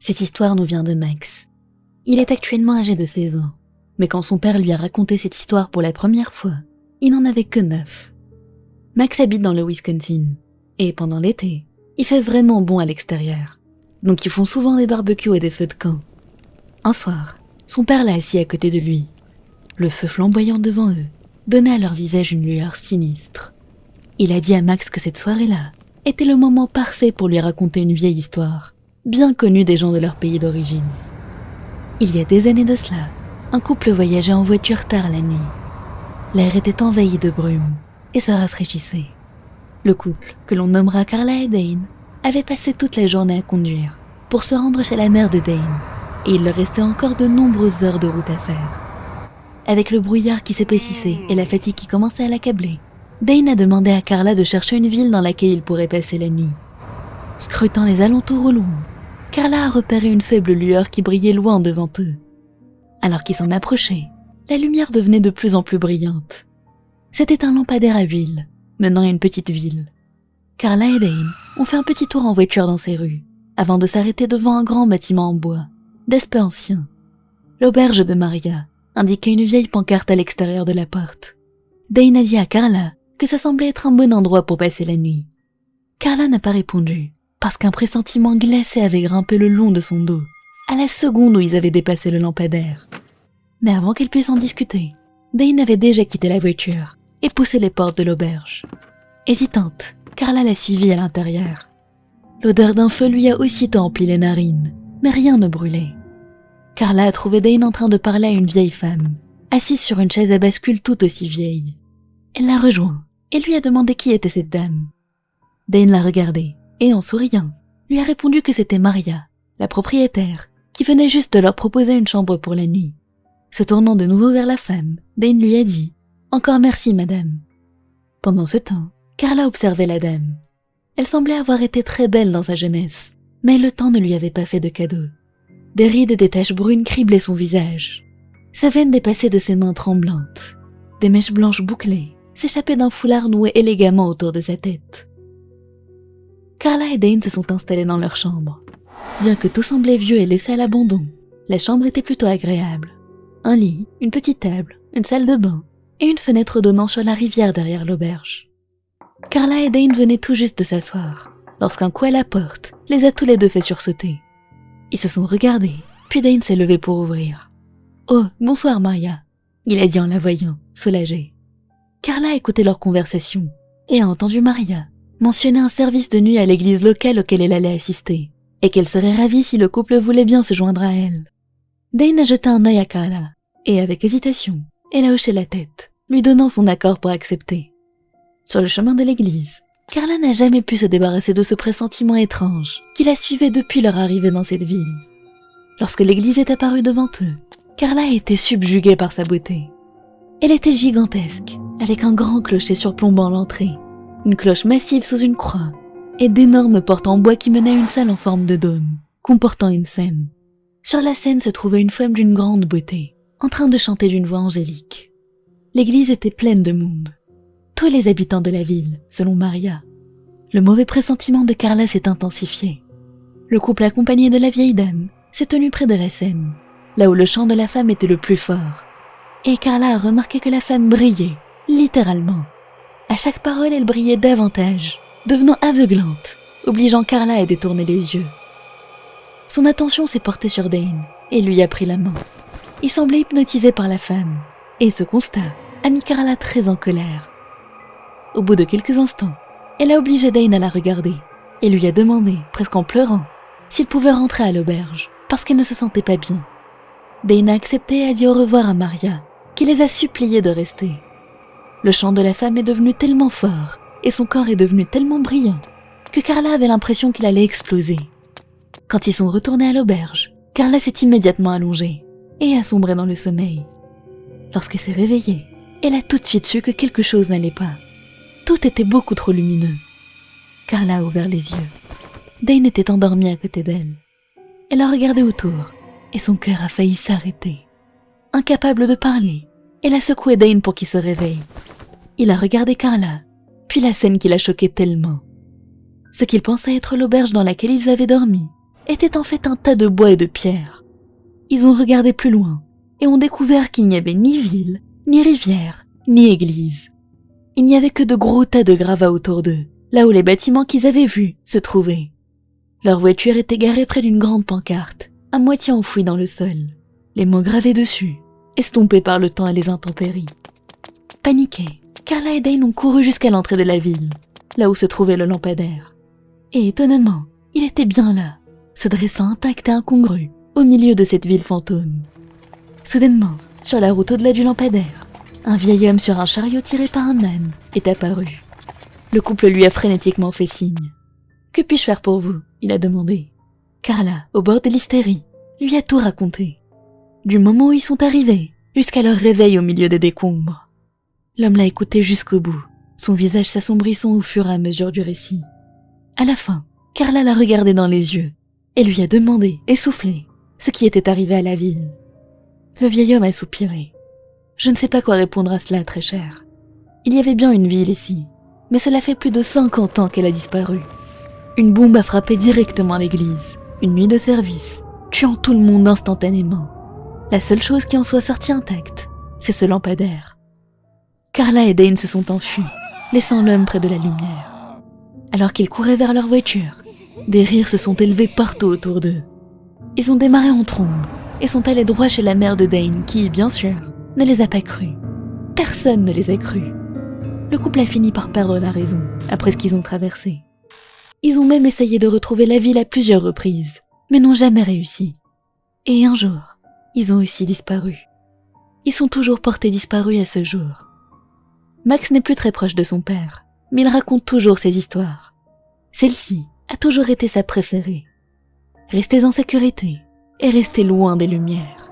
Cette histoire nous vient de Max. Il est actuellement âgé de 16 ans, mais quand son père lui a raconté cette histoire pour la première fois, il n'en avait que 9. Max habite dans le Wisconsin, et pendant l'été, il fait vraiment bon à l'extérieur. Donc ils font souvent des barbecues et des feux de camp. Un soir, son père l'a assis à côté de lui. Le feu flamboyant devant eux donnait à leur visage une lueur sinistre. Il a dit à Max que cette soirée-là était le moment parfait pour lui raconter une vieille histoire, bien connue des gens de leur pays d'origine. Il y a des années de cela, un couple voyageait en voiture tard la nuit. L'air était envahi de brume et se rafraîchissait. Le couple, que l'on nommera Carla et Dane, avait passé toute la journée à conduire pour se rendre chez la mère de Dane, et il leur restait encore de nombreuses heures de route à faire. Avec le brouillard qui s'épaississait et la fatigue qui commençait à l'accabler, Dane a demandé à Carla de chercher une ville dans laquelle ils pourraient passer la nuit. Scrutant les alentours au loin, Carla a repéré une faible lueur qui brillait loin devant eux. Alors qu'ils s'en approchaient, la lumière devenait de plus en plus brillante. C'était un lampadaire à huile, menant à une petite ville. Carla et Dane ont fait un petit tour en voiture dans ces rues, avant de s'arrêter devant un grand bâtiment en bois, d'aspect ancien. L'auberge de Maria indiquait une vieille pancarte à l'extérieur de la porte. Dane a dit à Carla que ça semblait être un bon endroit pour passer la nuit. Carla n'a pas répondu, parce qu'un pressentiment glacé avait grimpé le long de son dos, à la seconde où ils avaient dépassé le lampadaire. Mais avant qu'elle puisse en discuter, Dane avait déjà quitté la voiture et poussé les portes de l'auberge. Hésitante, Carla l'a suivie à l'intérieur. L'odeur d'un feu lui a aussitôt empli les narines, mais rien ne brûlait. Carla a trouvé Dane en train de parler à une vieille femme, assise sur une chaise à bascule tout aussi vieille. Elle l'a rejoint et lui a demandé qui était cette dame. Dane l'a regardée et, en souriant, lui a répondu que c'était Maria, la propriétaire, qui venait juste de leur proposer une chambre pour la nuit. Se tournant de nouveau vers la femme, Dane lui a dit « Encore merci, madame ». Pendant ce temps, Carla observait la dame. Elle semblait avoir été très belle dans sa jeunesse, mais le temps ne lui avait pas fait de cadeau. Des rides et des taches brunes criblaient son visage. Sa veine dépassait de ses mains tremblantes. Des mèches blanches bouclées s'échappaient d'un foulard noué élégamment autour de sa tête. Carla et Dane se sont installés dans leur chambre. Bien que tout semblait vieux et laissé à l'abandon, la chambre était plutôt agréable. Un lit, une petite table, une salle de bain et une fenêtre donnant sur la rivière derrière l'auberge. Carla et Dane venaient tout juste de s'asseoir, lorsqu'un coup à la porte les a tous les deux fait sursauter. Ils se sont regardés, puis Dane s'est levé pour ouvrir. « Oh, bonsoir Maria », il a dit en la voyant, soulagé. Carla a écouté leur conversation et a entendu Maria mentionner un service de nuit à l'église locale auquel elle allait assister, et qu'elle serait ravie si le couple voulait bien se joindre à elle. Dane a jeté un œil à Carla, et avec hésitation, elle a hoché la tête, lui donnant son accord pour accepter. Sur le chemin de l'église, Carla n'a jamais pu se débarrasser de ce pressentiment étrange qui la suivait depuis leur arrivée dans cette ville. Lorsque l'église est apparue devant eux, Carla a été subjuguée par sa beauté. Elle était gigantesque, avec un grand clocher surplombant l'entrée, une cloche massive sous une croix, et d'énormes portes en bois qui menaient à une salle en forme de dôme, comportant une scène. Sur la scène se trouvait une femme d'une grande beauté, en train de chanter d'une voix angélique. L'église était pleine de monde. Tous les habitants de la ville, selon Maria. Le mauvais pressentiment de Carla s'est intensifié. Le couple accompagné de la vieille dame s'est tenu près de la scène, là où le chant de la femme était le plus fort. Et Carla a remarqué que la femme brillait, littéralement. À chaque parole, elle brillait davantage, devenant aveuglante, obligeant Carla à détourner les yeux. Son attention s'est portée sur Dane et lui a pris la main. Il semblait hypnotisé par la femme, et ce constat a mis Carla très en colère. Au bout de quelques instants, elle a obligé Dane à la regarder et lui a demandé, presque en pleurant, s'il pouvait rentrer à l'auberge, parce qu'elle ne se sentait pas bien. Dane a accepté et a dit au revoir à Maria, qui les a suppliés de rester. Le chant de la femme est devenu tellement fort et son corps est devenu tellement brillant que Carla avait l'impression qu'il allait exploser. Quand ils sont retournés à l'auberge, Carla s'est immédiatement allongée et a sombré dans le sommeil. Lorsqu'elle s'est réveillée, elle a tout de suite su que quelque chose n'allait pas. Tout était beaucoup trop lumineux. Carla a ouvert les yeux. Dane était endormi à côté d'elle. Elle a regardé autour et son cœur a failli s'arrêter. Incapable de parler, elle a secoué Dane pour qu'il se réveille. Il a regardé Carla, puis la scène qui l'a choqué tellement. Ce qu'il pensait être l'auberge dans laquelle ils avaient dormi était en fait un tas de bois et de pierres. Ils ont regardé plus loin et ont découvert qu'il n'y avait ni ville, ni rivière, ni église. Il n'y avait que de gros tas de gravats autour d'eux, là où les bâtiments qu'ils avaient vus se trouvaient. Leur voiture était garée près d'une grande pancarte, à moitié enfouie dans le sol, les mots gravés dessus, estompés par le temps et les intempéries. Paniqués, Carla et Dane ont couru jusqu'à l'entrée de la ville, là où se trouvait le lampadaire. Et étonnamment, il était bien là, se dressant intact et incongru, au milieu de cette ville fantôme. Soudainement, sur la route au-delà du lampadaire, un vieil homme sur un chariot tiré par un âne est apparu. Le couple lui a frénétiquement fait signe. « Que puis-je faire pour vous ?» il a demandé. Carla, au bord de l'hystérie, lui a tout raconté. Du moment où ils sont arrivés, jusqu'à leur réveil au milieu des décombres. L'homme l'a écouté jusqu'au bout, son visage s'assombrissant au fur et à mesure du récit. À la fin, Carla l'a regardé dans les yeux et lui a demandé, essoufflé, ce qui était arrivé à la ville. Le vieil homme a soupiré. « Je ne sais pas quoi répondre à cela, très cher. Il y avait bien une ville ici, mais cela fait plus de 50 ans qu'elle a disparu. Une bombe a frappé directement l'église, une nuit de service, tuant tout le monde instantanément. La seule chose qui en soit sortie intacte, c'est ce lampadaire. » Carla et Dane se sont enfuis, laissant l'homme près de la lumière. Alors qu'ils couraient vers leur voiture, des rires se sont élevés partout autour d'eux. Ils ont démarré en trombe et sont allés droit chez la mère de Dane qui, bien sûr, ne les a pas crus. Personne ne les a crus. Le couple a fini par perdre la raison après ce qu'ils ont traversé. Ils ont même essayé de retrouver la ville à plusieurs reprises, mais n'ont jamais réussi. Et un jour, ils ont aussi disparu. Ils sont toujours portés disparus à ce jour. Max n'est plus très proche de son père, mais il raconte toujours ses histoires. Celle-ci a toujours été sa préférée. Restez en sécurité et restez loin des lumières.